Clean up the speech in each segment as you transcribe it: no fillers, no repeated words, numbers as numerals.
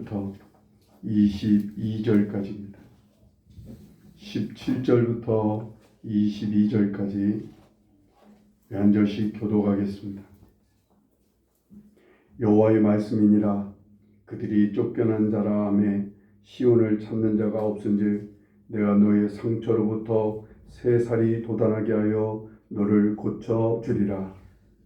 17절부터 22절까지입니다. 17절부터 22절까지 한 절씩 교독하겠습니다. 여호와의 말씀이니라. 그들이 쫓겨난 자라 하매 시온을 찾는 자가 없은즉 내가 너의 상처로부터 새 살이 돋아나게 하여 너를 고쳐 주리라.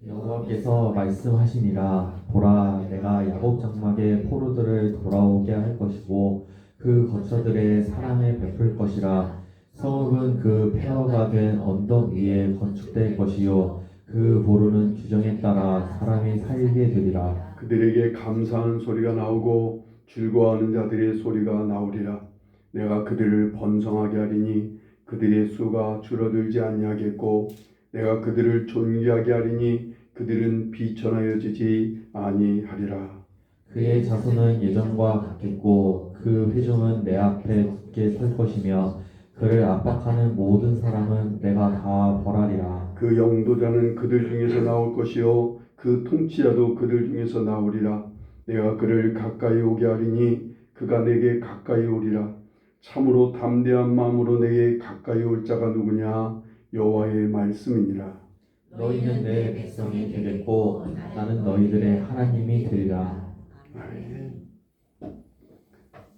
여호와께서 말씀하시니라. 보라, 내가 야곱 장막의 포로들을 돌아오게 할 것이고 그 거처들에 사랑을 베풀 것이라. 성읍은 그 폐허가 된 언덕 위에 건축될 것이요 그 보루는 규정에 따라 사람이 살게 되리라. 그들에게 감사하는 소리가 나오고 즐거워하는 자들의 소리가 나오리라. 내가 그들을 번성하게 하리니 그들의 수가 줄어들지 아니하겠고 내가 그들을 존귀하게 하리니 그들은 비천하여지지 아니하리라. 그의 자손은 예전과 같겠고 그 회중은 내 앞에 굳게 설 것이며 그를 압박하는 모든 사람은 내가 다 벌하리라. 그 영도자는 그들 중에서 나올 것이요 그 통치자도 그들 중에서 나오리라. 내가 그를 가까이 오게 하리니 그가 내게 가까이 오리라. 참으로 담대한 마음으로 내게 가까이 올 자가 누구냐? 여호와의 말씀이니라. 너희는 내 백성이 되겠고 나는 너희들의 하나님이 되리라.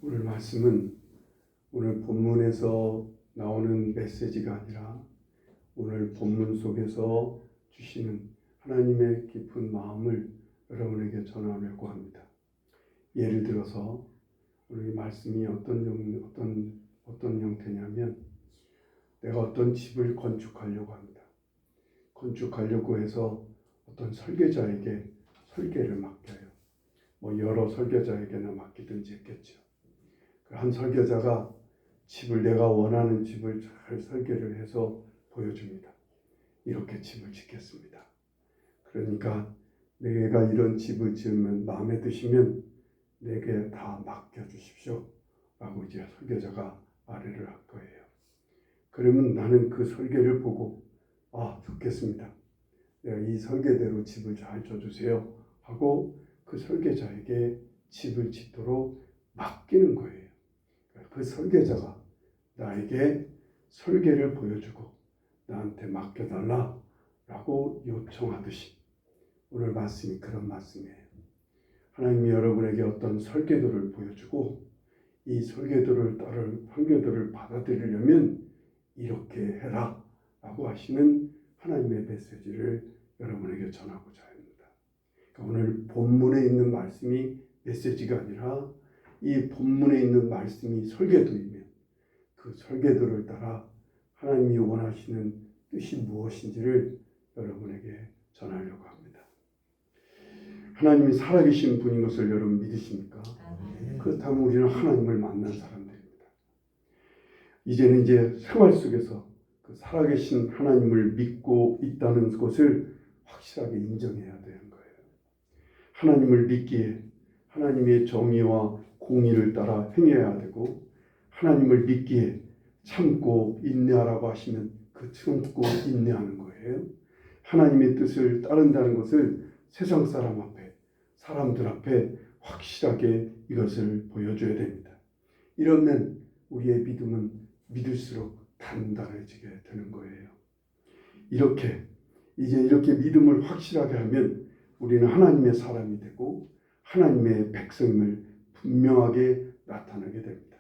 오늘 말씀은 오늘 본문에서 나오는 메시지가 아니라 오늘 본문 속에서 주시는 하나님의 깊은 마음을 여러분에게 전하려고 합니다. 예를 들어서 오늘 이 말씀이 어떤 형태냐면 내가 어떤 집을 건축하려고 합니다. 건축하려고 해서 어떤 설계자에게 설계를 맡겨요. 여러 설계자에게나 맡기든지 했겠죠. 한 설계자가 내가 원하는 집을 잘 설계를 해서 보여줍니다. 이렇게 집을 짓겠습니다. 그러니까 내가 이런 집을 지으면 마음에 드시면 내게 다 맡겨주십시오 라고 이제 설계자가 말을 할 거예요. 그러면 나는 그 설계를 보고 좋겠습니다. 내가 이 설계대로 집을 잘 져주세요 하고 그 설계자에게 집을 짓도록 맡기는 거예요. 그 설계자가 나에게 설계를 보여주고 나한테 맡겨달라라고 요청하듯이 오늘 말씀이 그런 말씀이에요. 하나님이 여러분에게 어떤 설계도를 보여주고 이 설계도를 받아들이려면 이렇게 해라 라고 하시는 하나님의 메시지를 여러분에게 전하고자 합니다. 그러니까 오늘 본문에 있는 말씀이 메시지가 아니라 이 본문에 있는 말씀이 설계도이면 그 설계도를 따라 하나님이 원하시는 뜻이 무엇인지를 여러분에게 전하려고 합니다. 하나님이 살아계신 분인 것을 여러분 믿으십니까? 그렇다면 우리는 하나님을 만난 사람들입니다. 이제는 생활 속에서 그 살아계신 하나님을 믿고 있다는 것을 확실하게 인정해야 되는 거예요. 하나님을 믿기에 하나님의 정의와 공의를 따라 행해야 되고 하나님을 믿기에 참고 인내하라고 하시면 그 참고 인내하는 거예요. 하나님의 뜻을 따른다는 것을 세상 사람들 앞에 확실하게 이것을 보여줘야 됩니다. 이러면 우리의 믿음은 믿을수록 단단해지게 되는 거예요. 이렇게 믿음을 확실하게 하면 우리는 하나님의 사람이 되고 하나님의 백성임을 분명하게 나타나게 됩니다.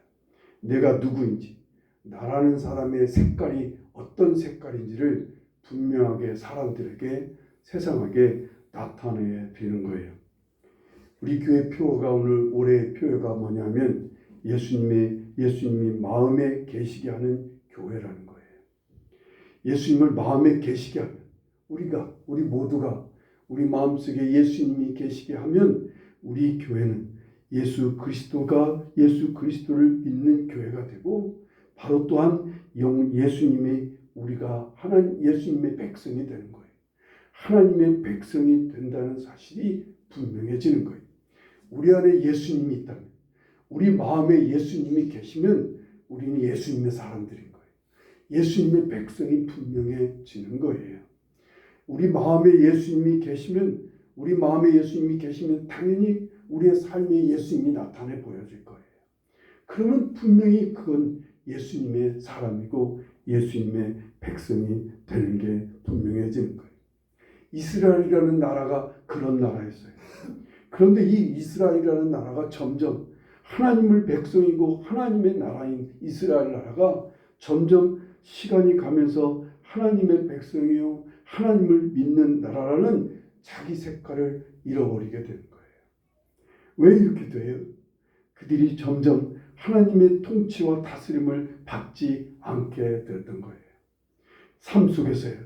내가 누구인지, 나라는 사람의 색깔이 어떤 색깔인지를 분명하게 사람들에게 세상에게 나타내야 되는 거예요. 우리 교회 표어가 올해의 표어가 뭐냐면 예수님이 마음에 계시게 하는 교회라는 거예요. 예수님을 마음에 계시게 하면 우리 모두가 우리 마음속에 예수님이 계시게 하면 우리 교회는 예수 그리스도를 믿는 교회가 되고 바로 또한 예수님의 백성이 되는 거예요. 하나님의 백성이 된다는 사실이 분명해지는 거예요. 우리 안에 예수님이 있다면, 우리 마음에 예수님이 계시면 우리는 예수님의 사람들인 거예요. 예수님의 백성이 분명해지는 거예요. 우리 마음에 예수님이 계시면 당연히 우리의 삶에 예수님이 나타내 보여질 거예요. 그러면 분명히 그건 예수님의 사람이고 예수님의 백성이 되는 게 분명해지는 거예요. 이스라엘이라는 나라가 그런 나라였어요. 그런데 이 이스라엘이라는 나라가 점점 하나님을 백성이고 하나님의 나라인 이스라엘 나라가 점점 시간이 가면서 하나님의 백성이요 하나님을 믿는 나라라는 자기 색깔을 잃어버리게 되는 거예요. 왜 이렇게 돼요? 그들이 점점 하나님의 통치와 다스림을 받지 않게 됐던 거예요. 삶 속에서요.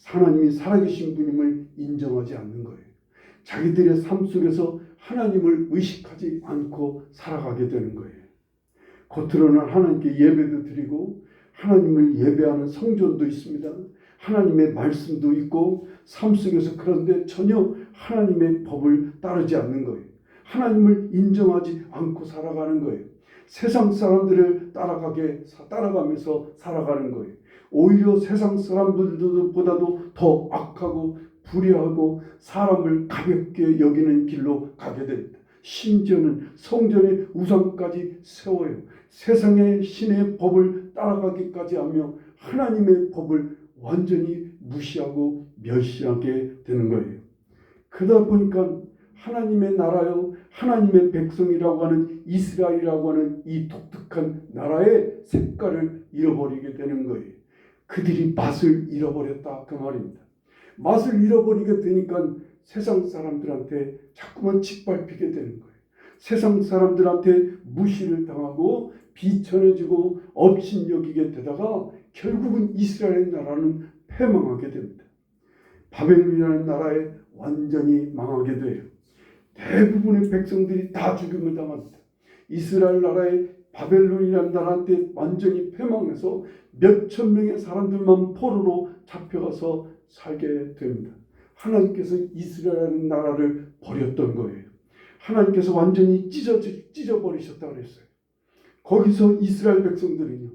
하나님이 살아계신 분임을 인정하지 않는 거예요. 자기들의 삶 속에서 하나님을 의식하지 않고 살아가게 되는 거예요. 겉으로는 하나님께 예배도 드리고 하나님을 예배하는 성전도 있습니다. 하나님의 말씀도 있고 삶 속에서 그런데 전혀 하나님의 법을 따르지 않는 거예요. 하나님을 인정하지 않고 살아가는 거예요. 세상 사람들을 따라가면서 살아가는 거예요. 오히려 세상 사람들보다도 더 악하고 불의하고 사람을 가볍게 여기는 길로 가게 됩니다. 심지어는 성전의 우상까지 세워요. 세상의 신의 법을 따라가기까지 하며 하나님의 법을 완전히 무시하고 멸시하게 되는 거예요. 그러다 보니까 하나님의 나라요 하나님의 백성이라고 하는 이스라엘이라고 하는 이 독특한 나라의 색깔을 잃어버리게 되는 거예요. 그들이 맛을 잃어버렸다 그 말입니다. 맛을 잃어버리게 되니까 세상 사람들한테 자꾸만 짓밟히게 되는 거예요. 세상 사람들한테 무시를 당하고 비천해지고 업신여기게 되다가 결국은 이스라엘 나라는 패망하게 됩니다. 바벨론이라는 나라에 완전히 망하게 돼요. 대부분의 백성들이 다 죽임을 당합니다. 이스라엘 나라의 바벨론이라는 나라한테 완전히 패망해서 몇천 명의 사람들만 포로로 잡혀가서 살게 됩니다. 하나님께서 이스라엘 나라를 버렸던 거예요. 하나님께서 완전히 찢어버리셨다고 그랬어요. 거기서 이스라엘 백성들은요.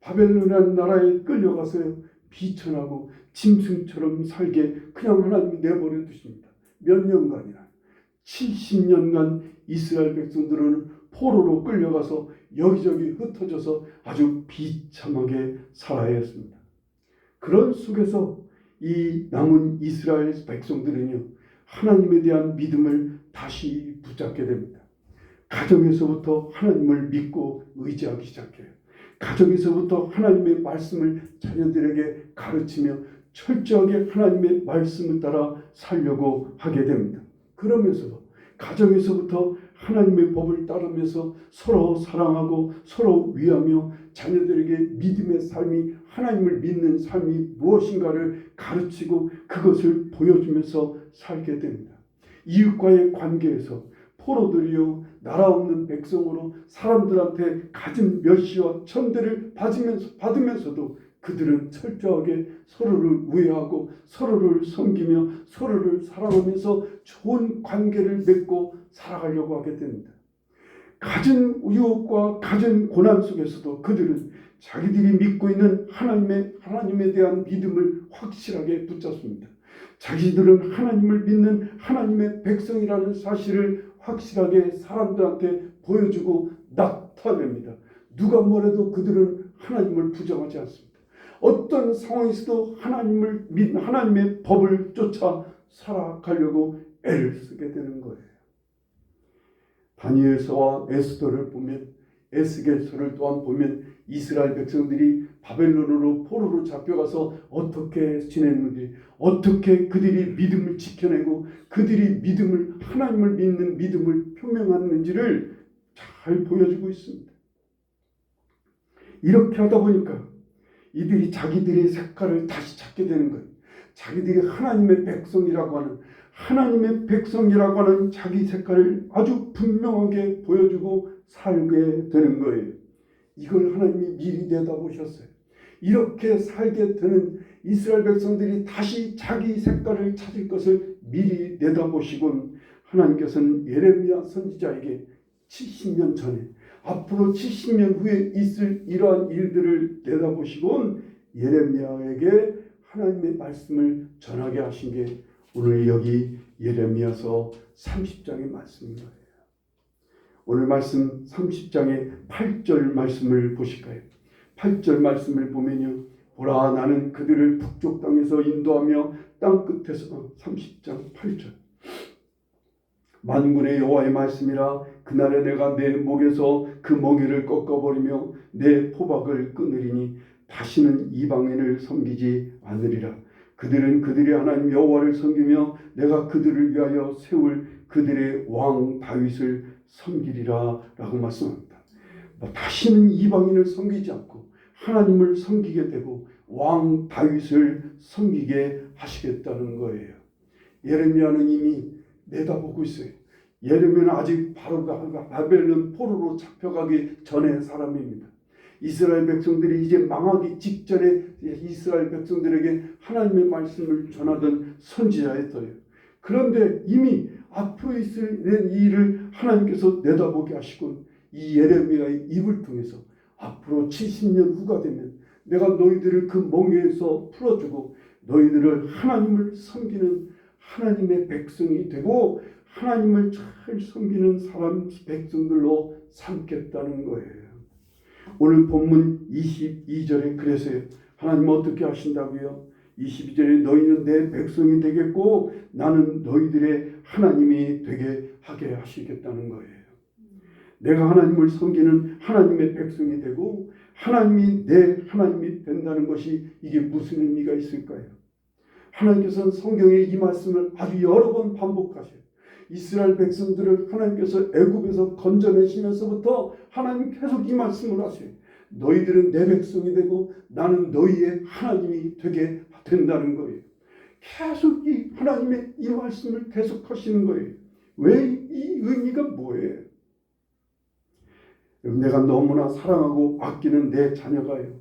바벨론이라는 나라에 끌려가서요. 비천하고 짐승처럼 살게 그냥 하나님이 내버려 두십니다. 몇 년간이나 70년간 이스라엘 백성들은 포로로 끌려가서 여기저기 흩어져서 아주 비참하게 살아야 했습니다. 그런 속에서 이 남은 이스라엘 백성들은요. 하나님에 대한 믿음을 다시 붙잡게 됩니다. 가정에서부터 하나님을 믿고 의지하기 시작해요. 가정에서부터 하나님의 말씀을 자녀들에게 가르치며 철저하게 하나님의 말씀을 따라 살려고 하게 됩니다. 그러면서도 가정에서부터 하나님의 법을 따르면서 서로 사랑하고 서로 위하며 자녀들에게 믿음의 삶이 하나님을 믿는 삶이 무엇인가를 가르치고 그것을 보여주면서 살게 됩니다. 이웃과의 관계에서 포로들이요 나라 없는 백성으로 사람들한테 갖은 멸시와 천대를 받으면서도 그들은 철저하게 서로를 우애하고 서로를 섬기며 서로를 사랑하면서 좋은 관계를 맺고 살아가려고 하게 됩니다. 갖은 유혹과 갖은 고난 속에서도 그들은 자기들이 믿고 있는 하나님에 대한 믿음을 확실하게 붙잡습니다. 자기들은 하나님을 믿는 하나님의 백성이라는 사실을 확실하게 사람들한테 보여주고 나타냅니다. 누가 뭐래도 그들은 하나님을 부정하지 않습니다. 어떤 상황에서도 하나님의 법을 쫓아 살아가려고 애를 쓰게 되는 거예요. 다니엘서와 에스더를 보면 에스겔서를 또한 보면 이스라엘 백성들이 바벨론으로 포로로 잡혀가서 어떻게 지냈는지 어떻게 그들이 믿음을 지켜내고 그들이 하나님을 믿는 믿음을 표명했는지를 잘 보여주고 있습니다. 이렇게 하다 보니까 이들이 자기들의 색깔을 다시 찾게 되는 거예요. 자기들이 하나님의 백성이라고 하는 자기 색깔을 아주 분명하게 보여주고 살게 되는 거예요. 이걸 하나님이 미리 내다보셨어요. 이렇게 살게 되는 이스라엘 백성들이 다시 자기 색깔을 찾을 것을 미리 내다보시곤 하나님께서는 예레미야 선지자에게 70년 전에 앞으로 70년 후에 있을 이러한 일들을 내다보시곤 예레미야에게 하나님의 말씀을 전하게 하신 게 오늘 여기 예레미야서 30장의 말씀인 거예요. 오늘 말씀 30장의 8절 말씀을 보실까요? 8절 말씀을 보면요, 보라 나는 그들을 북쪽 땅에서 인도하며 땅 끝에서 30장 8절 만군의 여호와의 말씀이라 그날에 내가 내 목에서 그 멍에를 꺾어버리며 내 포박을 끊으리니 다시는 이방인을 섬기지 않으리라. 그들은 그들의 하나님 여호와를 섬기며 내가 그들을 위하여 세울 그들의 왕 다윗을 섬기리라 라고 말씀합니다. 다시는 이방인을 섬기지 않고 하나님을 섬기게 되고 왕 다윗을 섬기게 하시겠다는 거예요. 예레미야는 이미 내다보고 있어요. 예레미야는 아직 바로가 바벨론 포로로 잡혀가기 전의 사람입니다. 이스라엘 백성들이 이제 망하기 직전에 이스라엘 백성들에게 하나님의 말씀을 전하던 선지자였어요. 그런데 이미 앞으로 있을 일을 하나님께서 내다보게 하시고 이 예레미야의 입을 통해서 앞으로 70년 후가 되면 내가 너희들을 그 멍에서 풀어주고 너희들을 하나님을 섬기는 하나님의 백성이 되고 하나님을 잘 섬기는 사람 백성들로 삼겠다는 거예요. 오늘 본문 22절에 그래서 하나님 어떻게 하신다고요? 22절에 너희는 내 백성이 되겠고 나는 너희들의 하나님이 되게 하게 하시겠다는 거예요. 내가 하나님을 섬기는 하나님의 백성이 되고 하나님이 내 하나님이 된다는 것이 이게 무슨 의미가 있을까요? 하나님께서는 성경에 이 말씀을 아주 여러 번 반복하셔요. 이스라엘 백성들을 하나님께서 애굽에서 건져내시면서부터 하나님 계속 이 말씀을 하세요. 너희들은 내 백성이 되고 나는 너희의 하나님이 되게 된다는 거예요. 계속 이 하나님의 이 말씀을 계속 하시는 거예요. 왜 이 의미가 뭐예요? 내가 너무나 사랑하고 아끼는 내 자녀가요,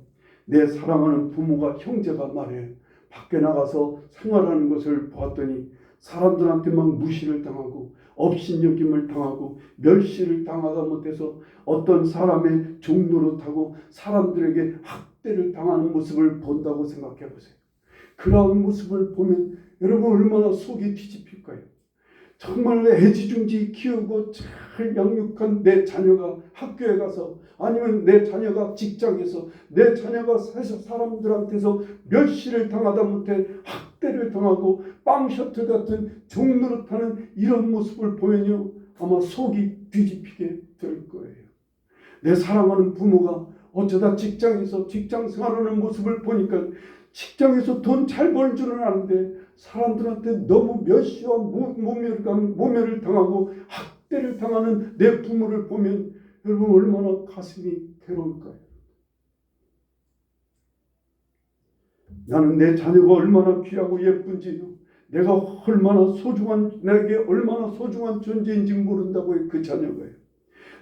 내 사랑하는 부모가 형제가 말해요. 밖에 나가서 생활하는 것을 보았더니 사람들한테 막 무시를 당하고 업신여김을 당하고 멸시를 당하다 못해서 어떤 사람의 종노릇하고 사람들에게 학대를 당하는 모습을 본다고 생각해 보세요. 그런 모습을 보면 여러분 얼마나 속이 뒤집힐까요? 정말 애지중지 키우고 잘 양육한 내 자녀가 학교에 가서 아니면 내 자녀가 직장에서 내 자녀가 사람들한테서 멸시를 당하다 못해 학대를 당하고 빵 셔틀 같은 종노릇하는 이런 모습을 보면요 아마 속이 뒤집히게 될 거예요. 내 사랑하는 부모가 어쩌다 직장에서 직장 생활하는 모습을 보니까 직장에서 돈 잘 벌 줄은 아는데 사람들한테 너무 멸시와 모멸을 당하고 학대를 당하는 내 부모를 보면 여러분 얼마나 가슴이 괴로울까요? 나는 내 자녀가 얼마나 귀하고 예쁜지요, 내가 얼마나 소중한, 내게 얼마나 소중한 존재인지 모른다고요. 그 자녀가요.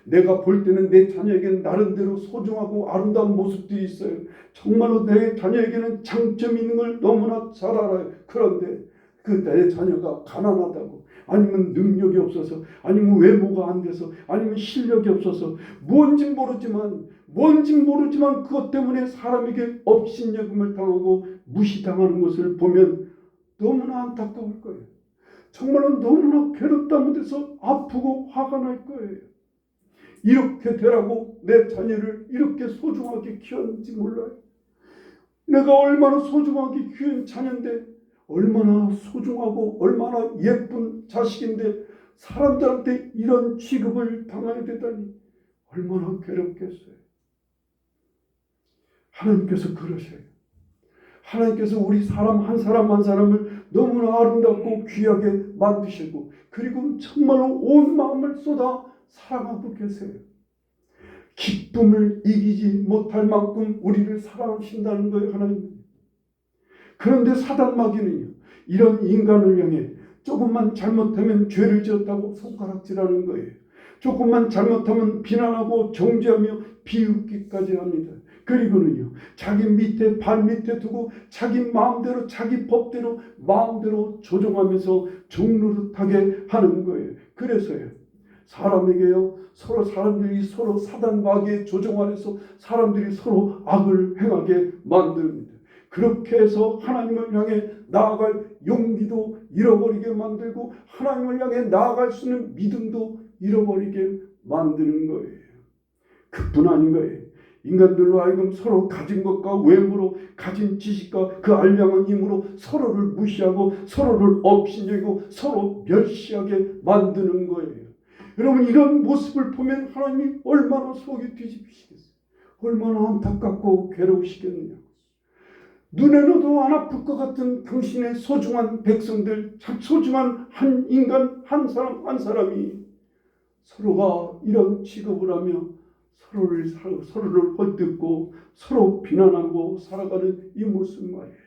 내가 볼 때는 내 자녀에게는 나름대로 소중하고 아름다운 모습들이 있어요. 정말로 내 자녀에게는 장점이 있는 걸 너무나 잘 알아요. 그런데 그 내 자녀가 가난하다고, 아니면 능력이 없어서, 아니면 외모가 안 돼서, 아니면 실력이 없어서, 뭔지 모르지만 그것 때문에 사람에게 업신여김을 당하고 무시당하는 것을 보면 너무나 안타까울 거예요. 정말로 너무나 괴롭다 못해서 아프고 화가 날 거예요. 이렇게 되라고 내 자녀를 이렇게 소중하게 키웠는지 몰라요. 내가 얼마나 소중하게 키운 자녀인데, 얼마나 소중하고 얼마나 예쁜 자식인데 사람들한테 이런 취급을 당하게 되다니 얼마나 괴롭겠어요. 하나님께서 그러셔요. 하나님께서 우리 사람 한 사람 한 사람을 너무나 아름답고 귀하게 만드시고 그리고 정말로 온 마음을 쏟아 사랑하고 계세요. 기쁨을 이기지 못할 만큼 우리를 사랑하신다는 거예요, 하나님. 그런데 사단 마귀는요, 이런 인간을 향해 조금만 잘못하면 죄를 지었다고 손가락질하는 거예요. 조금만 잘못하면 비난하고 정죄하며 비웃기까지 합니다. 그리고는요, 자기 밑에 발 밑에 두고 자기 마음대로 자기 법대로 마음대로 조종하면서 종노릇하게 하는 거예요. 그래서요, 사람에게요, 사람들이 서로 사단 마귀의 조종 아래서 사람들이 서로 악을 행하게 만듭니다. 그렇게 해서 하나님을 향해 나아갈 용기도 잃어버리게 만들고 하나님을 향해 나아갈 수 있는 믿음도 잃어버리게 만드는 거예요. 그뿐 아닌 거예요. 인간들로 하여금 서로 가진 것과 외모로 가진 지식과 그 알량한 힘으로 서로를 무시하고 서로를 업신여기고 서로 멸시하게 만드는 거예요. 여러분, 이런 모습을 보면 하나님이 얼마나 속이 뒤집히시겠어요. 얼마나 안타깝고 괴로우시겠느냐. 눈에 넣어도 안 아플 것 같은 당신의 소중한 백성들, 참 소중한 한 인간, 한 사람 한 사람이 서로가 이런 취급을 하며 서로를 헐뜯고 서로 비난하고 살아가는 이 모습 말이에요.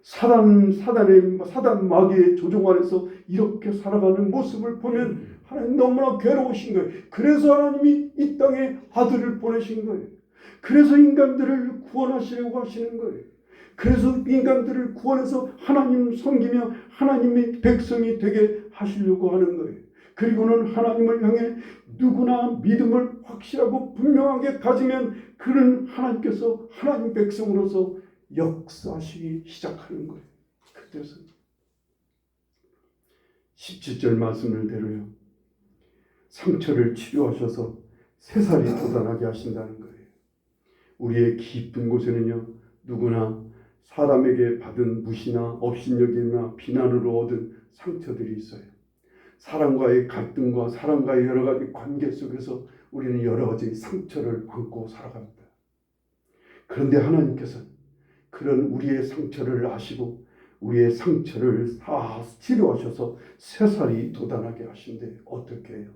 사단 마귀의 조종 아래서 이렇게 살아가는 모습을 보면 하나님 너무나 괴로우신 거예요. 그래서 하나님이 이 땅에 아들을 보내신 거예요. 그래서 인간들을 구원하시려고 하시는 거예요. 그래서 인간들을 구원해서 하나님 섬기며 하나님의 백성이 되게 하시려고 하는 거예요. 그리고는 하나님을 향해 누구나 믿음을 확실하고 분명하게 가지면 그는 하나님께서 하나님 백성으로서 역사하시기 시작하는 거예요. 그때서 17절 말씀을 대로요. 상처를 치료하셔서 새살이 돋아나게 하신다는 거예요. 우리의 깊은 곳에는요, 누구나 사람에게 받은 무시나 업신여김이나 비난으로 얻은 상처들이 있어요. 사람과의 갈등과 사람과의 여러 가지 관계 속에서 우리는 여러 가지 상처를 안고 살아갑니다. 그런데 하나님께서 그런 우리의 상처를 아시고 우리의 상처를 다 치료하셔서 새살이 돋아나게 하신데 어떻게 해요?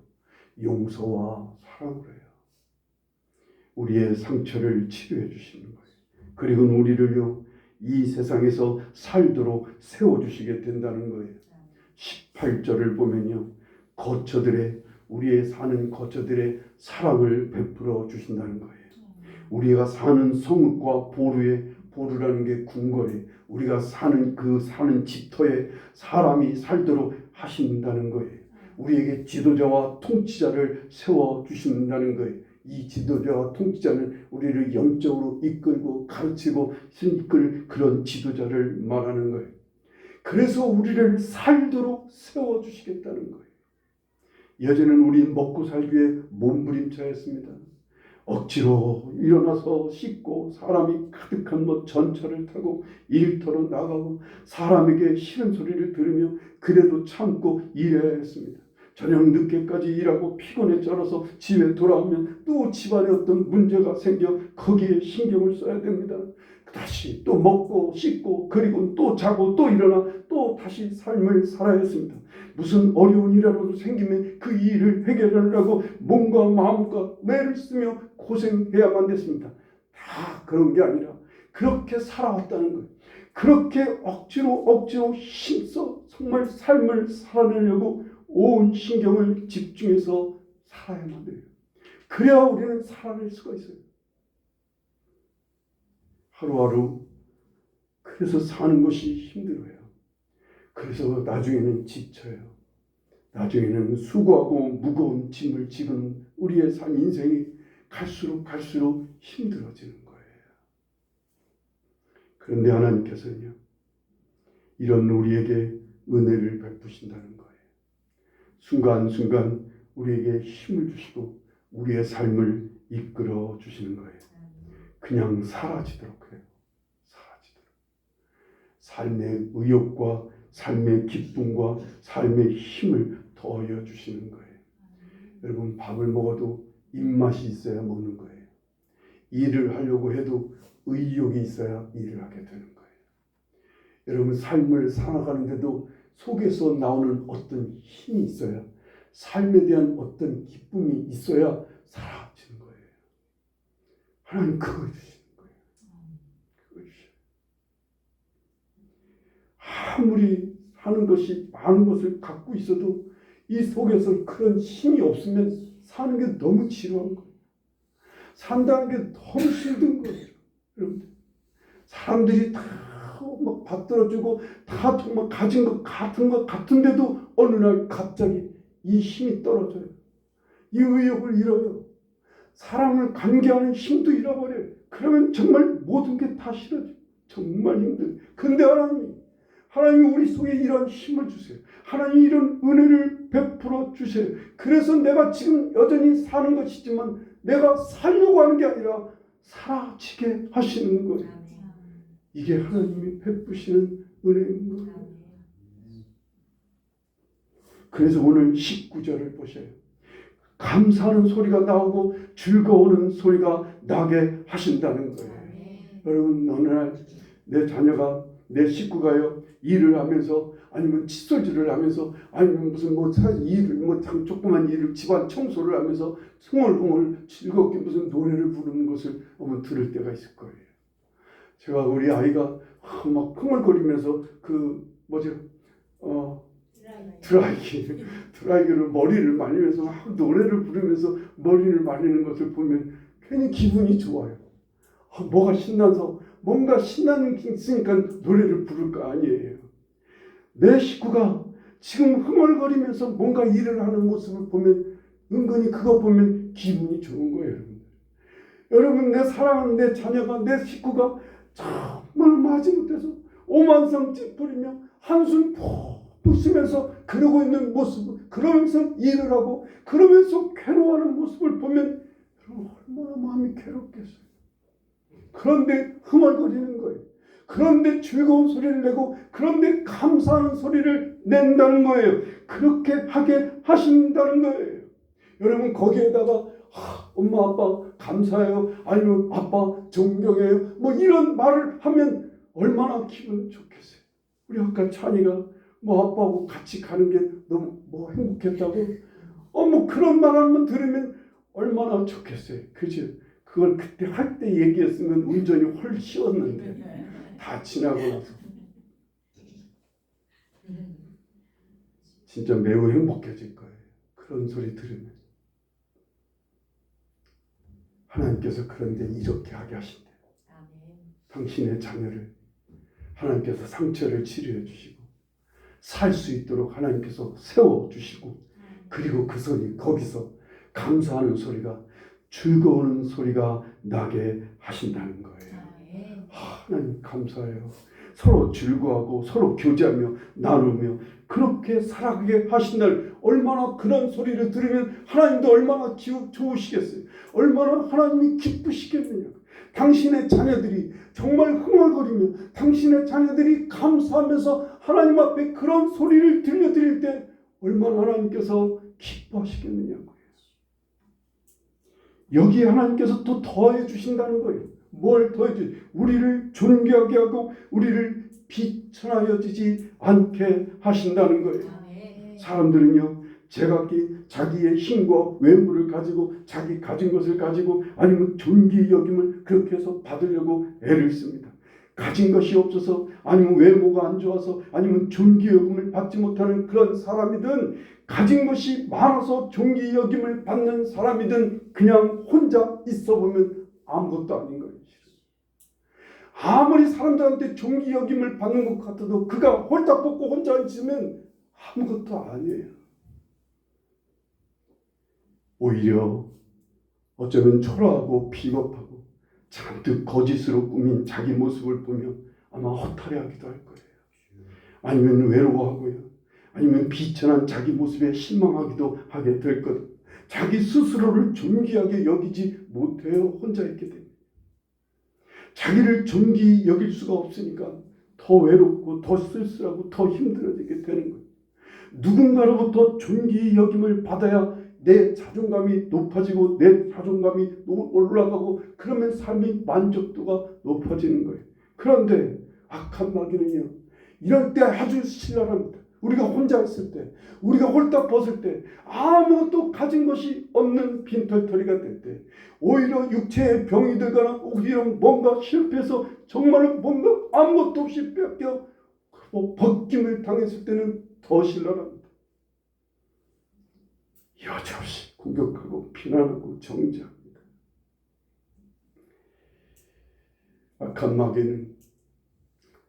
용서와 사랑으로 해요. 우리의 상처를 치료해 주시는 거예요. 그리고 우리를요, 이 세상에서 살도록 세워주시게 된다는 거예요. 18절을 보면요, 우리의 사는 거처들의 사랑을 베풀어 주신다는 거예요. 우리가 사는 성읍과 보루라는 게 궁궐에 우리가 사는 집터에 사람이 살도록 하신다는 거예요. 우리에게 지도자와 통치자를 세워 주신다는 거예요. 이 지도자와 통치자는 우리를 영적으로 이끌고 가르치고 이끌 그런 지도자를 말하는 거예요. 그래서 우리를 살도록 세워주시겠다는 거예요. 예전에는 우리는 먹고 살기 위해 몸부림쳐했습니다. 억지로 일어나서 씻고 사람이 가득한 전철을 타고 일터로 나가고 사람에게 싫은 소리를 들으며 그래도 참고 일해야 했습니다. 저녁 늦게까지 일하고 피곤에 쩔어서 집에 돌아오면 또 집안에 어떤 문제가 생겨 거기에 신경을 써야 됩니다. 다시 또 먹고 씻고 그리고 또 자고 또 일어나 또 다시 삶을 살아야 했습니다. 무슨 어려운 일이라도 생기면 그 일을 해결하려고 몸과 마음과 매를 쓰며 고생해야만 됐습니다. 다 그런 게 아니라 그렇게 살아왔다는 거예요. 그렇게 억지로 힘써 정말 삶을 살아내려고 온 신경을 집중해서 살아야만 돼요. 그래야 우리는 살아낼 수가 있어요. 하루하루 그래서 사는 것이 힘들어요. 그래서 나중에는 지쳐요. 나중에는 수고하고 무거운 짐을 지는 우리의 삶 인생이 갈수록 힘들어지는 거예요. 그런데 하나님께서는요, 이런 우리에게 은혜를 베푸신다는 거예요. 순간순간 우리에게 힘을 주시고 우리의 삶을 이끌어 주시는 거예요. 그냥 사라지도록 해요. 사라지도록. 삶의 의욕과 삶의 기쁨과 삶의 힘을 더하여 주시는 거예요. 여러분, 밥을 먹어도 입맛이 있어야 먹는 거예요. 일을 하려고 해도 의욕이 있어야 일을 하게 되는 거예요. 여러분, 삶을 살아가는데도 속에서 나오는 어떤 힘이 있어야, 삶에 대한 어떤 기쁨이 있어야 살아지는 거예요. 하나님 그걸 주시는 거예요. 그걸 주셔요. 아무리 사는 것이 많은 것을 갖고 있어도 이 속에서 그런 힘이 없으면 사는 게 너무 지루한 거예요. 산다는 게 너무 힘든 거예요. 여러분들, 사람들이 다 막 받들어주고 다 정말 가진 것 같은 것 같은데도 어느 날 갑자기 이 힘이 떨어져요. 이 의욕을 잃어요. 사람을 관계하는 힘도 잃어버려요. 그러면 정말 모든 게 다 싫어져요. 정말 힘들어요. 근데 하나님이 하나님 우리 속에 이런 힘을 주세요. 하나님 이런 은혜를 베풀어 주세요. 그래서 내가 지금 여전히 사는 것이지만 내가 살려고 하는 게 아니라 사라지게 하시는 거예요. 이게 하나님이 베푸시는 은혜인 거예요. 그래서 오늘 19절을 보셔요. 감사하는 소리가 나오고 즐거워하는 소리가 나게 하신다는 거예요. 여러분 어느 날 내 자녀가 내 식구가요 일을 하면서 아니면 칫솔질을 하면서 아니면 무슨 일을 조그만 일을 집안 청소를 하면서 흥얼흥얼 즐겁게 무슨 노래를 부르는 것을 한번 들을 때가 있을 거예요. 제가 우리 아이가 막 흥얼거리면서 드라이기로 머리를 말리면서 막 노래를 부르면서 머리를 말리는 것을 보면 괜히 기분이 좋아요. 뭐가 신나서 뭔가 신나는 게 있으니까 노래를 부를 거 아니에요. 내 식구가 지금 흥얼거리면서 뭔가 일을 하는 모습을 보면 은근히 그거 보면 기분이 좋은 거예요. 여러분 내 사랑하는 내 자녀가 내 식구가 정말 마지못해서 오만상 찌푸리며 한숨 푹 쉬면서 그러고 있는 모습을 그러면서 일을 하고 그러면서 괴로워하는 모습을 보면 얼마나 마음이 괴롭겠어요. 그런데 흥얼거리는 거예요. 그런데 즐거운 소리를 내고 그런데 감사하는 소리를 낸다는 거예요. 그렇게 하게 하신다는 거예요. 여러분 거기에다가 엄마 아빠 감사해요 아니면 아빠 존경해요 이런 말을 하면 얼마나 기분 좋겠어요. 우리 아까 찬이가 아빠하고 같이 가는 게 너무 행복했다고 그런 말 한번 들으면 얼마나 좋겠어요. 그죠? 그걸 그때 할 때 얘기했으면 운전이 훨씬 쉬웠는데 다 지나고 나서 진짜 매우 행복해질 거예요. 그런 소리 들으면 하나님께서 그런데 이렇게 하게 하신대요. 당신의 자녀를 하나님께서 상처를 치료해 주시고 살 수 있도록 하나님께서 세워주시고 그리고 그 소리 거기서 감사하는 소리가 즐거운 소리가 나게 하신다는 거예요. 하나님 감사해요. 서로 즐거워하고 서로 교제하며 나누며 그렇게 살아가게 하신다는 얼마나 그런 소리를 들으면 하나님도 얼마나 좋으시겠어요. 얼마나 하나님이 기쁘시겠느냐. 당신의 자녀들이 정말 흥얼거리며 당신의 자녀들이 감사하면서 하나님 앞에 그런 소리를 들려드릴 때 얼마나 하나님께서 기뻐하시겠느냐고요. 여기에 하나님께서 또 더해 주신다는 거예요. 뭘 더해 주시? 우리를 존귀하게 하고 우리를 비천하여지지 않게 하신다는 거예요. 사람들은요 제각기 자기의 힘과 외모를 가지고 자기 가진 것을 가지고 아니면 존귀 여김을 그렇게 해서 받으려고 애를 씁니다. 가진 것이 없어서 아니면 외모가 안 좋아서 아니면 존귀 여김을 받지 못하는 그런 사람이든 가진 것이 많아서 존귀 여김을 받는 사람이든 그냥 혼자 있어 보면 아무것도 아닌 거예요. 아무리 사람들한테 존귀 여김을 받는 것 같아도 그가 홀딱 벗고 혼자 있으면 아무것도 아니에요. 오히려 어쩌면 초라하고 비겁하고 잔뜩 거짓으로 꾸민 자기 모습을 보며 아마 허탈해하기도 할 거예요. 아니면 외로워하고요. 아니면 비천한 자기 모습에 실망하기도 하게 될 것. 자기 스스로를 존귀하게 여기지 못해요. 혼자 있게 됩니다. 자기를 존귀 여길 수가 없으니까 더 외롭고 더 쓸쓸하고 더 힘들어지게 되는 거예요. 누군가로부터 존귀 여김을 받아야 내 자존감이 높아지고 내 자존감이 올라가고 그러면 삶의 만족도가 높아지는 거예요. 그런데 악한 마귀는요. 이럴 때 아주 신랄합니다. 우리가 혼자 있을 때, 우리가 홀딱 벗을 때, 아무것도 가진 것이 없는 빈털터리가 될 때, 오히려 육체의 병이 들거나 오히려 뭔가 실패해서 정말 뭔가 아무것도 없이 뺏겨 벗김을 당했을 때는 더 신랄합니다. 여지없이 공격하고 비난하고 정죄합니다. 악한 마귀는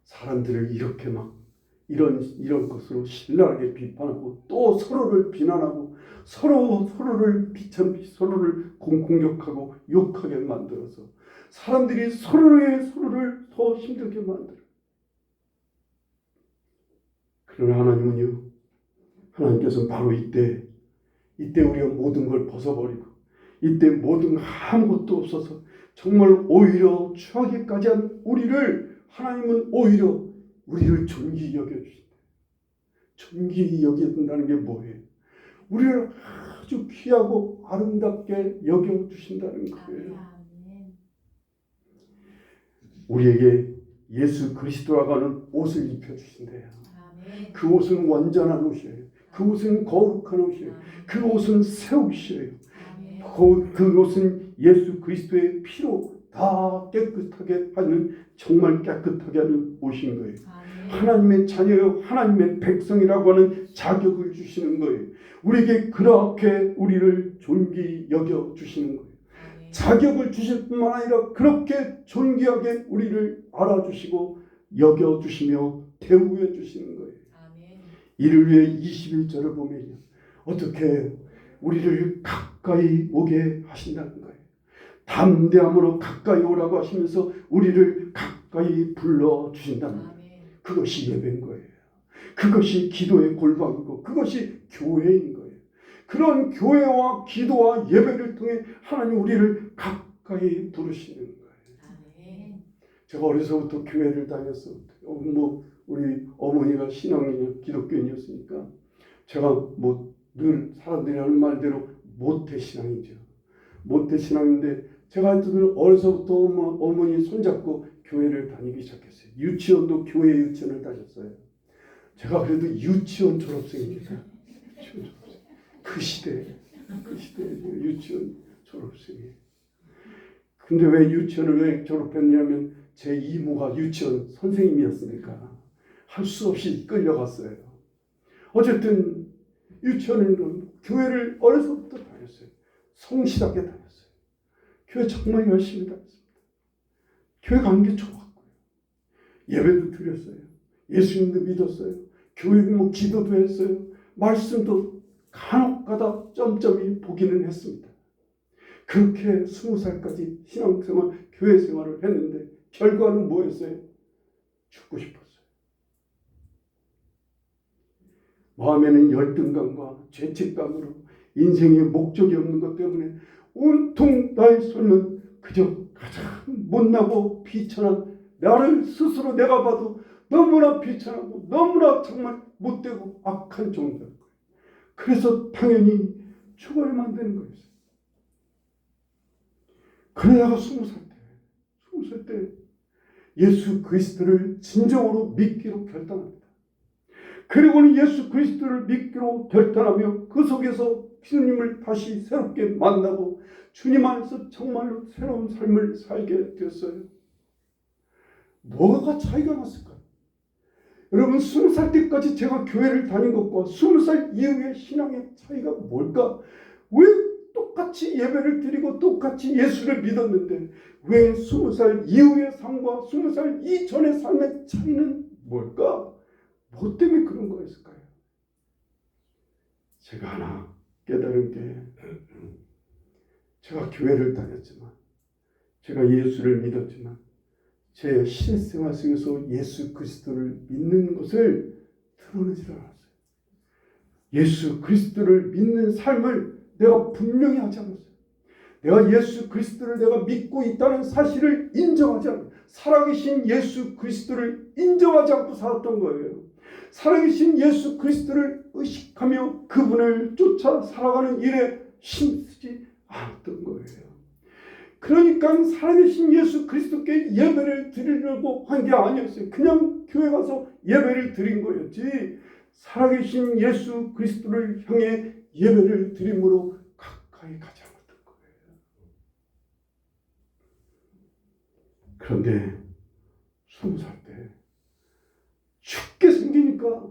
사람들을 이렇게 막 이런 것으로 신랄하게 비판하고 또 서로를 비난하고 서로를 서로를 공격하고 욕하게 만들어서 사람들이 서로를 더 힘들게 만들어요. 그러나 하나님은요, 하나님께서는 바로 이때 우리가 모든 걸 벗어버리고 이때 모든 아무것도 없어서 정말 오히려 추하게까지 한 우리를 하나님은 오히려 우리를 존귀히 여겨주신다. 존귀히 여겨준다는 게 뭐예요? 우리를 아주 귀하고 아름답게 여겨주신다는 거예요. 우리에게 예수 그리스도라고 하는 옷을 입혀주신대요. 그 옷은 완전한 옷이에요. 그 옷은 거룩한 옷이에요. 그 옷은 새 옷이에요. 그 옷은 예수 그리스도의 피로 다 깨끗하게 하는, 정말 깨끗하게 하는 옷인 거예요. 하나님의 자녀요, 하나님의 백성이라고 하는 자격을 주시는 거예요. 우리에게 그렇게 우리를 존귀히 여겨주시는 거예요. 자격을 주실 뿐만 아니라 그렇게 존귀하게 우리를 알아주시고 여겨주시며 대우해 주시는 거예요. 이를 위해 21절을 보면요, 어떻게 우리를 가까이 오게 하신다는 거예요. 담대함으로 가까이 오라고 하시면서 우리를 가까이 불러주신다는 거예요. 그것이 예배인 거예요. 그것이 기도의 골방이고 그것이 교회인 거예요. 그런 교회와 기도와 예배를 통해 하나님 우리를 가까이 부르시는 거예요. 제가 어려서부터 교회를 다녔어. 우리 어머니가 신앙인이 기독교인이었으니까 제가 늘 사람들이 하는 말대로 모태신앙이죠. 모태신앙인데 제가 하여튼 어려서부터 어머니 손잡고 교회를 다니기 시작했어요. 유치원도 교회 유치원을 다녔어요. 제가 그래도 유치원 졸업생입니다. 그 시대에 유치원 졸업생이에요. 근데 왜 유치원을 왜 졸업했냐면 제 이모가 유치원 선생님이었으니까 할 수 없이 끌려갔어요. 어쨌든 유치원에는 교회를 어려서부터 다녔어요. 성실하게 다녔어요. 교회 정말 열심히 다녔습니다. 교회 가는 게 좋았고요. 예배도 드렸어요. 예수님도 믿었어요. 교회 기도도 했어요. 말씀도 간혹가다 점점이 보기는 했습니다. 그렇게 20살까지 신앙생활, 교회 생활을 했는데 결과는 뭐였어요? 죽고 싶었어요. 마음에는 열등감과 죄책감으로 인생에 목적이 없는 것 때문에 온통 나의 삶은 그저 가장 못나고 비천한, 나를 스스로 내가 봐도 너무나 비천하고 너무나 정말 못되고 악한 정도인 거예요. 그래서 당연히 죽어야만 되는 거였어요. 그러다가 20살 때 예수 그리스도를 진정으로 믿기로 결단합니다. 그리고는 예수 그리스도를 믿기로 결단하며 그 속에서 주님을 다시 새롭게 만나고 주님 안에서 정말로 새로운 삶을 살게 되었어요. 뭐가 차이가 났을까요? 여러분, 20살 때까지 제가 교회를 다닌 것과 20살 이후의 신앙의 차이가 뭘까? 왜 똑같이 예배를 드리고 똑같이 예수를 믿었는데 왜 20살 이후의 삶과 20살 이전의 삶의 차이는 뭘까? 뭐 때문에 그런 거였을까요? 제가 하나 깨달은 게, 제가 교회를 다녔지만, 제가 예수를 믿었지만 제 실생활 속에서 예수 그리스도를 믿는 것을 드러내지 않았어요. 예수 그리스도를 믿는 삶을 내가 분명히 하지 않았어요. 내가 예수 그리스도를 내가 믿고 있다는 사실을 인정하지 않았어요. 살아계신 예수 그리스도를 인정하지 않고 살았던 거예요. 살아계신 예수 그리스도를 의식하며 그분을 쫓아 살아가는 일에 힘쓰지 않았던 거예요. 그러니까 살아계신 예수 그리스도께 예배를 드리려고 한 게 아니었어요. 그냥 교회 가서 예배를 드린 거였지, 살아계신 예수 그리스도를 향해 예배를 드림으로 가까이 가지 않았던 거예요. 그런데 20살 때 죽게 생기니까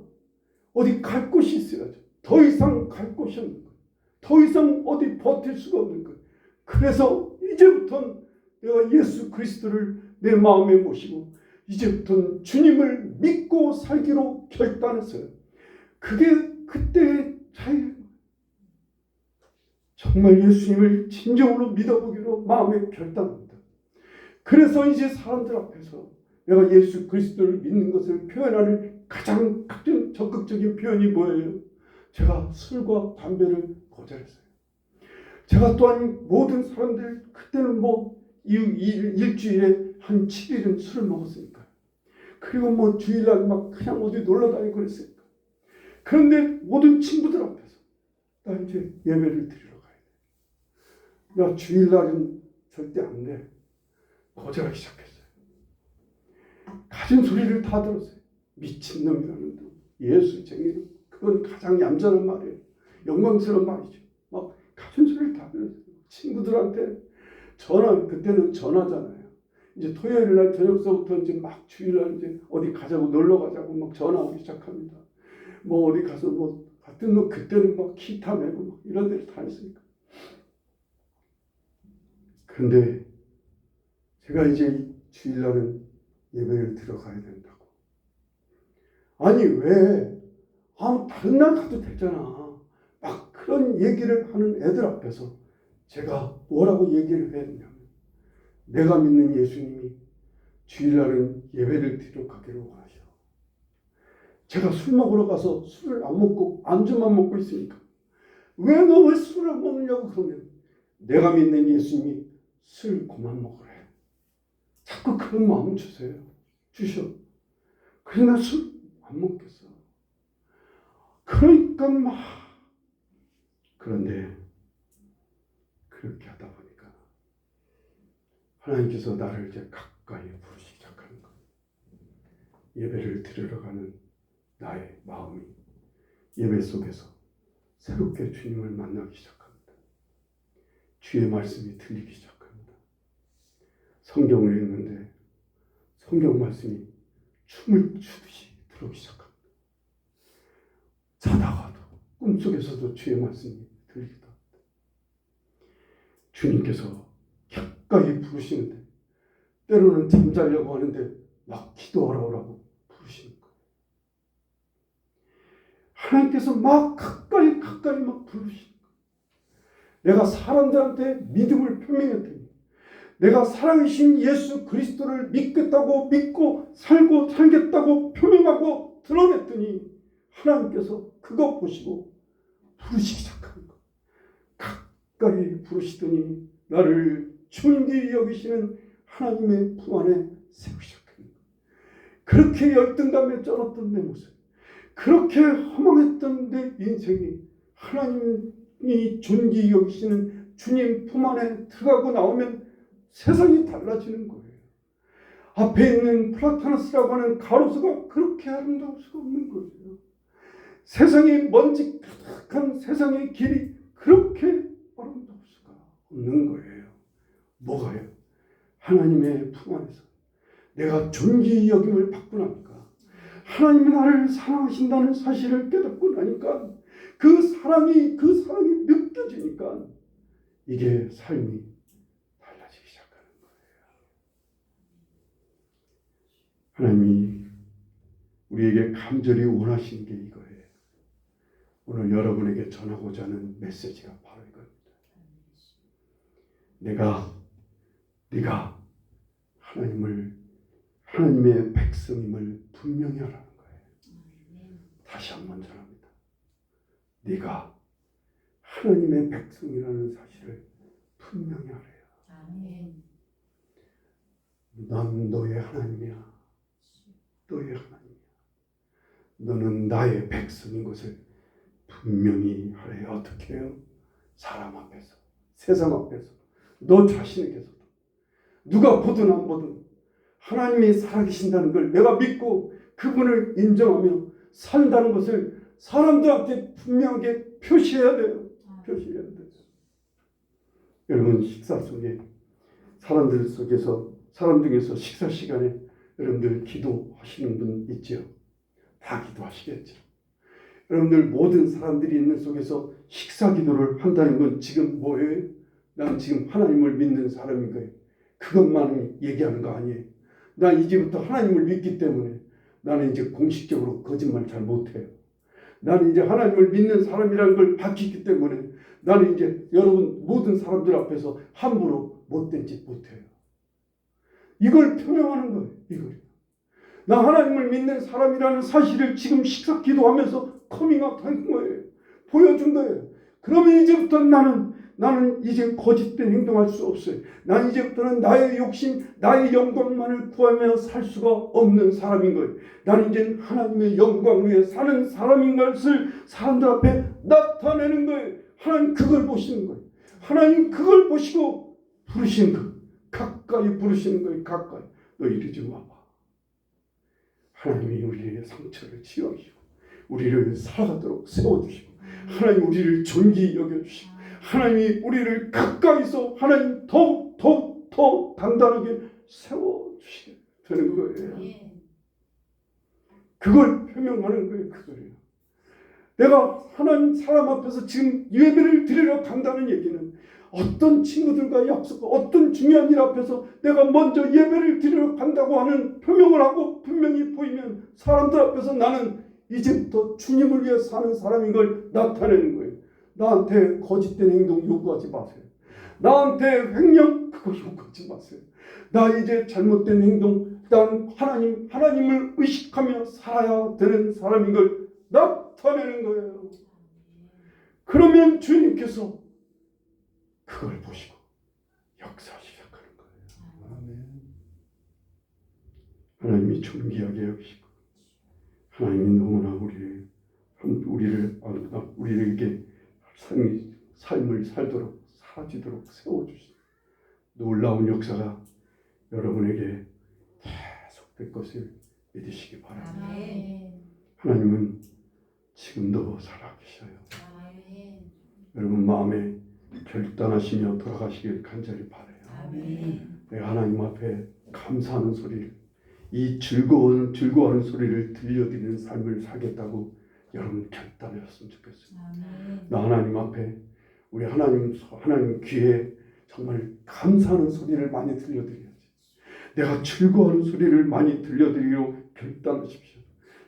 어디 갈 곳이 있어야죠. 더 이상 갈 곳이 없는 거예요. 더 이상 어디 버틸 수가 없는 거예요. 그래서 이제부터는 내가 예수 그리스도를 내 마음에 모시고 이제부터는 주님을 믿고 살기로 결단했어요. 그게 그때의 차이예요. 정말 예수님을 진정으로 믿어보기로 마음에 결단합니다. 그래서 이제 사람들 앞에서 내가 예수 그리스도를 믿는 것을 표현하는 가장 적극적인 표현이 뭐예요? 제가 술과 담배를 거절했어요. 제가 또한 모든 사람들 그때는 뭐 일주일에 한 7일은 술을 먹었으니까. 그리고 뭐 주일날 막 그냥 어디 놀러 다니고 그랬으니까. 그런데 모든 친구들 앞에서 나 이제 예배를 드리러 가야 돼. 나 주일날은 절대 안 돼. 거절하기 시작했어요. 가진 소리를 다 들었어요. 미친놈이라는 놈, 예수쟁이는 그건 가장 얌전한 말이에요. 영광스러운 말이죠. 막 가진 소리를 다 들었어요. 친구들한테 전화, 그때는 전화잖아요. 이제 토요일 날 저녁서부터 이제 막 주일날 이제 어디 가자고 놀러 가자고 막 전화 오기 시작합니다. 뭐 어디 가서 뭐 같은 뭐 그때는 막 기타 메고 막 이런 데를 다녔으니까. 그런데 제가 이제 주일날은 예배를 들어가야 된다고. 아니 왜? 다른 날 가도 되잖아. 막 그런 얘기를 하는 애들 앞에서 제가 뭐라고 얘기를 해야 되냐면 내가 믿는 예수님이 주일날은 예배를 드리러 가기로 원하셔. 제가 술 먹으러 가서 술을 안 먹고 안주만 먹고 있으니까 왜 너 왜 술을 안 먹느냐고 그러면 내가 믿는 예수님이 술 그만 먹으래. 자꾸 그런 마음 주세요. 주셔. 그래서 나 술 안 먹겠어. 그러니까 막 그런데 그렇게 하다 보니까 하나님께서 나를 이제 가까이 부르시기 시작하는 거예요. 예배를 드리러 가는 나의 마음이 예배 속에서 새롭게 주님을 만나기 시작합니다. 주의 말씀이 들리기 시작합니다. 성경을 읽는데 성경 말씀이 춤을 추듯이 들어오기 시작합니다. 자다가도 꿈속에서도 주의 말씀이 들리기도 합니다. 주님께서 가까이 부르시는데 때로는 잠자려고 하는데 막 기도하라 오라고 부르시는 거예요. 하나님께서 막 가까이 막 부르시는 거예요. 내가 사람들한테 믿음을 표명했더니 내가 살아계신 예수 그리스도를 믿고 살겠다고 표명하고 드러냈더니 하나님께서 그거 보시고 부르시기 시작하는 거예요. 가까이 부르시더니 나를 존귀히 여기시는 하나님의 품 안에 세우기 시작하는 거예요. 그렇게 열등감에 쩔었던 내 모습, 그렇게 허망했던 내 인생이 하나님이 존귀히 여기시는 주님 품 안에 들어가고 나오면 세상이 달라지는 거예요. 앞에 있는 플라타너스라고 하는 가로수가 그렇게 아름다울 수가 없는 거예요. 세상이 먼지 가득한 세상의 길이 그렇게 아름다울 수가 없는 거예요. 뭐가요? 하나님의 품 안에서 내가 존귀히 여김을 받고 나니까, 하나님이 나를 사랑하신다는 사실을 깨닫고 나니까, 그 사랑이 느껴지니까 이게 삶이 달라지기 시작하는 거예요. 하나님이 우리에게 간절히 원하시는 게 이거예요. 오늘 여러분에게 전하고자 하는 메시지가 바로 이겁니다. 네가 하나님의 백성임을 분명히 하라는 거예요. 다시 한번 전합니다. 네가 하나님의 백성이라는 사실을 분명히 하래요. 아멘. 넌 너의 하나님이야. 너의 하나님이야. 너는 나의 백성인 것을 분명히 하래요. 어떻게 해요? 사람 앞에서, 세상 앞에서, 너 자신에게서도, 누가 보든 안 보든 하나님이 살아계신다는 걸 내가 믿고 그분을 인정하며 산다는 것을 사람들한테 분명하게 표시해야 돼요. 표시해야 돼요. 여러분, 식사 속에 사람 중에서 식사 시간에 여러분들 기도하시는 분 있죠? 다 기도하시겠죠. 여러분들 모든 사람들이 있는 속에서 식사 기도를 한다는 건 지금 뭐예요? 난 지금 하나님을 믿는 사람인 거예요. 그것만 얘기하는 거 아니에요. 난 이제부터 하나님을 믿기 때문에 나는 이제 공식적으로 거짓말 잘 못해요. 나는 이제 하나님을 믿는 사람이라는 걸 밝혔기 때문에 나는 이제 여러분 모든 사람들 앞에서 함부로 못된 짓 못해요. 이걸 표명하는 거예요. 이걸. 나 하나님을 믿는 사람이라는 사실을 지금 식사 기도하면서 커밍아웃 한 거예요. 보여준 거예요. 그러면 이제부터 나는 이제 거짓된 행동할 수 없어요. 난 이제부터는 나의 욕심, 나의 영광만을 구하며 살 수가 없는 사람인 거예요. 나는 이제 하나님의 영광 위에 사는 사람인 것을 사람들 앞에 나타내는 거예요. 하나님 그걸 보시는 거예요. 하나님 그걸 보시고 부르시는 거예요. 가까이 부르시는 거예요. 가까이. 너 이리 좀 와봐. 하나님이 우리의 상처를 치유하시고 우리를 살아가도록 세워주시고 하나님 우리를 존귀히 여겨주시고 하나님이 우리를 가까이서 하나님 더욱 더 단단하게 세워주시게 되는 거예요. 그걸 표명하는 거예요. 그거예요. 내가 하나님 사람 앞에서 지금 예배를 드리러 간다는 얘기는 어떤 친구들과 약속, 어떤 중요한 일 앞에서 내가 먼저 예배를 드리러 간다고 하는 표명을 하고 분명히 보이면 사람들 앞에서 나는 이제부터 주님을 위해 사는 사람인 걸 나타내는 거예요. 나한테 거짓된 행동 요구하지 마세요. 나한테 횡령 그거 요구하지 마세요. 나 이제 잘못된 행동, 난 하나님을 의식하며 살아야 되는 사람인 걸 나타내는 거예요. 그러면 주님께서 그걸 보시고 역사하기 시작하는 거예요. 아멘. 하나님이 존귀하게 여기시고 하나님이 너무나 우리에게 삶을 살도록 사라지도록 세워주신 놀라운 역사가 여러분에게 계속될 것을 믿으시기 바랍니다. 아멘. 하나님은 지금도 살아계셔요. 아멘. 여러분 마음에 결단하시며 돌아가시길 간절히 바라요. 아멘. 내가 하나님 앞에 감사하는 소리를, 이 즐거워하는 소리를 들려드리는 삶을 살겠다고 여러분 결단하셨으면 좋겠어요. 아멘. 나 하나님 앞에 우리 하나님 귀에 정말 감사하는 소리를 많이 들려드려야지. 내가 즐거워하는 소리를 많이 들려드리기로 결단하십시오.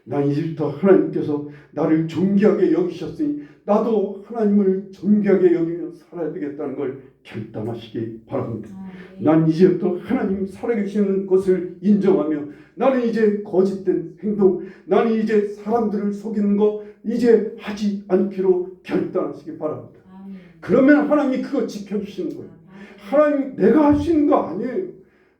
난 이제부터 하나님께서 나를 존귀하게 여기셨으니 나도 하나님을 존귀하게 여기며 살아야 되겠다는 걸 결단하시기 바랍니다. 아멘. 난 이제부터 하나님 살아계시는 것을 인정하며 나는 이제 거짓된 행동, 나는 이제 사람들을 속이는 거 이제 하지 않기로 결단하시기 바랍니다. 아멘. 그러면 하나님이 그거 지켜주시는 거예요. 하나님 내가 할 수 있는 거 아니에요.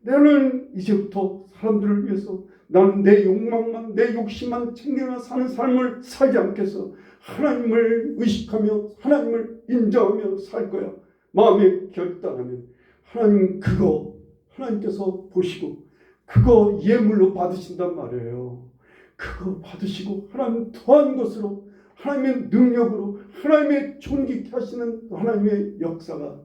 나는 이제부터 사람들을 위해서 나는 내 욕망만 내 욕심만 챙기며 사는 삶을 살지 않겠어. 하나님을 의식하며 하나님을 인정하며 살 거야. 마음에 결단하면 하나님 그거 하나님께서 보시고 그거 예물로 받으신단 말이에요. 그거 받으시고 하나님 더한 것으로 하나님의 능력으로 하나님의 존귀케 하시는 하나님의 역사가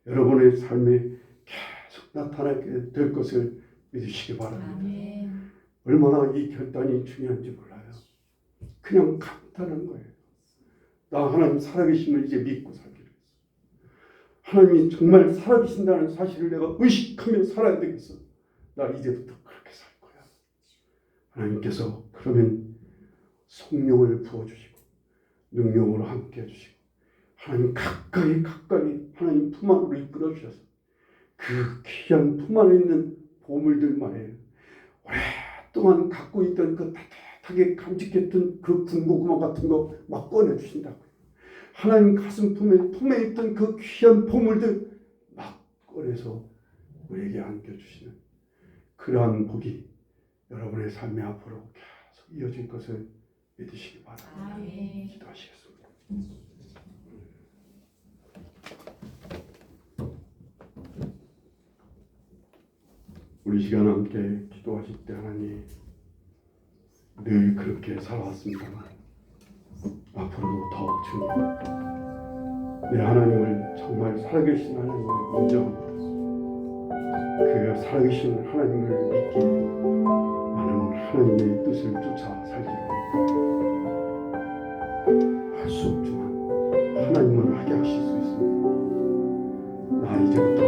여러분의 삶에 계속 나타나게 될 것을 믿으시기 바랍니다. 아멘. 얼마나 이 결단이 중요한지 몰라요. 그냥 간단한 거예요. 나 하나님 살아계심을 이제 믿고 살기로 했어. 하나님이 정말 살아계신다는 사실을 내가 의식하며 살아야 되겠어. 나 이제부터 그렇게 살 거야. 하나님께서 그러면 성령을 부어주시고 능력으로 함께 해주시고 하나님 가까이 하나님 품 안으로 이끌어 주셔서 그 귀한 품 안에 있는 보물들 말이에요. 오랫동안 갖고 있던 그 따뜻하게 간직했던 그 군고구마 같은 거 막 꺼내주신다고요. 하나님 가슴 품에 있던 그 귀한 보물들 막 꺼내서 우리에게 안겨주시는 그러한 복이 여러분의 삶의 앞으로 계속 이어질 것을 믿으시기 바랍니다. 아멘. 기도하시겠습니다. 우리 시간 함께 기도하실 때 하나님 늘 그렇게 살아왔습니다만 앞으로도 더 주님 내 하나님을 정말 살아계신 하나님을 인정합니다. 그 살아계신 하나님을 믿기에 나는 하나님의 뜻을 쫓아 살기로 할 수 없지만 하나님은 하게 하실 수 있습니다. 나 이제부터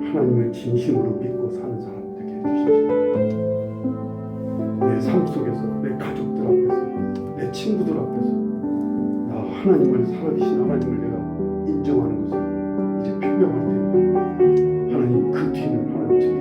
하나님을 진심으로 믿고 사는 사람 되게 해주십시오. 내 삶 속에서 내 가족들 앞에서 내 친구들 앞에서 나 하나님을 살아계신 하나님을 내가 인정하는 것을 이제 표명할 때 하나님 그 뒤는 하나님 책임